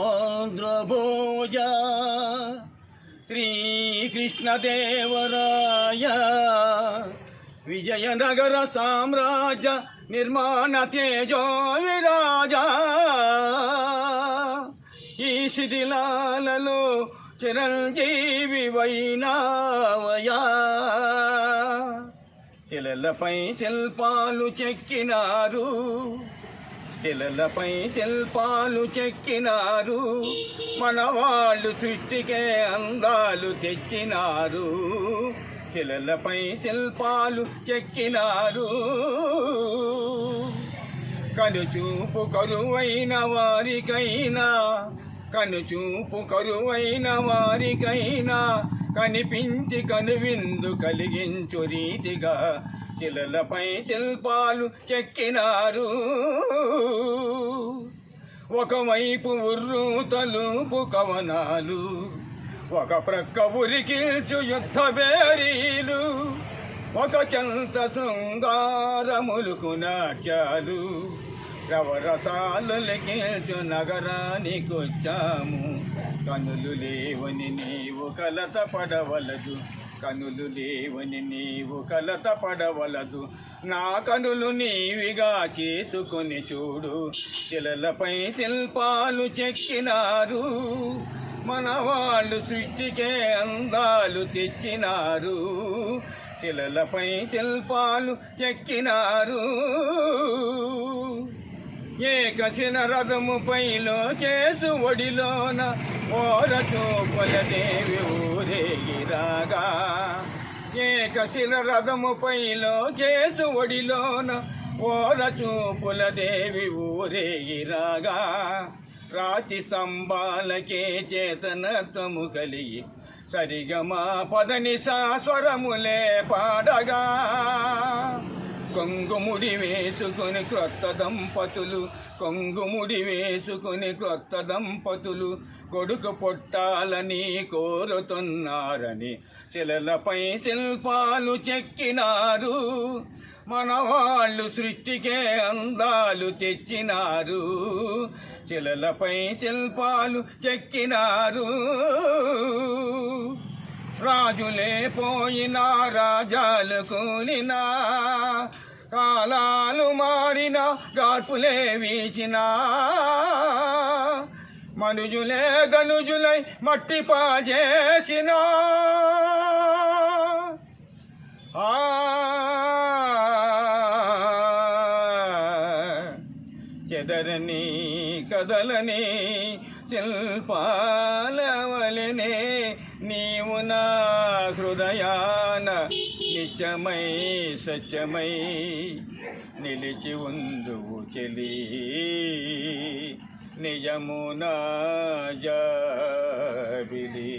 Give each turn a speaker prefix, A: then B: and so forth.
A: ఆంధ్రభోజ శ్రీకృష్ణదేవరాయ విజయనగర సామ్రాజ్య నిర్మాణ తేజో విరాజ ఈ శిథిలాలలో చిరంజీవి వైనావయా శిలలపై శిల్పాలు చెక్కినారు శిలలపై శిల్పాలు చెక్కినారు మనవాళ్ళు సృష్టికే అందాలు తెచ్చినారు శిలలపై శిల్పాలు చెక్కినారు కనుచూపు కరువైన వారికైనా కనుచూపు కరువైన వారికైనా కనిపించి కనువిందు కలిగించు రీతిగా శిలలపై శిల్పాలు చెక్కినారు ఒకవైపు ఉర్రు తలుపు కవనాలు ఒక ప్రక్క ఉరికిల్చు యుద్ధ బేరీలు ఒక చెంత శృంగారములకు నాట్యాలు రవరసాలు లెక్కించు నగరానికొచ్చాము కనులు లేవని నీవు కలత పడవలదు కనులు లేవని నీవు కలత పడవలదు నా కనులు నీవిగా చేసుకొని చూడు శిలలపై శిల్పాలు చెక్కినారు మనవాళ్ళు సృష్టికే అందాలు తెచ్చినారు శిలలపై శిల్పాలు చెక్కినారు ఏకశిల రథముపై లోకేశు ఒడిలోన ఓరచూపుల దేవి ఊరేగిరాగా ఏకశిల రథముపై లోకేశు ఒడిలోన ఓరచూపుల దేవి ఊరేగిరాగా రాతి స్తంభాలకే చేతనత్వము కలిగి సరిగమా పదని స్వరములే పాడగా కొంగుముడి వేసుకుని క్రొత్త దంపతులు కొంగుముడి వేసుకుని క్రొత్త దంపతులు కొడుకు పుట్టాలని కోరుతున్నారని శిలలపై శిల్పాలు చెక్కినారు మనవాళ్ళు సృష్టికే అందాలు తెచ్చినారు శిలలపై శిల్పాలు చెక్కినారు రాజులే పోయినా రాజాలు కూలినా కాలాలు మారిన గాడ్పులే వీచినా మనుజులే గనుజులై మట్టి పాజేసినా చెదరని కదలని శిల్పాలవలనే నీవు నా హృదయాన నిత్యమై సత్యమై నిలిచి ఉందువు చెలి నిజమునా జాబిలి.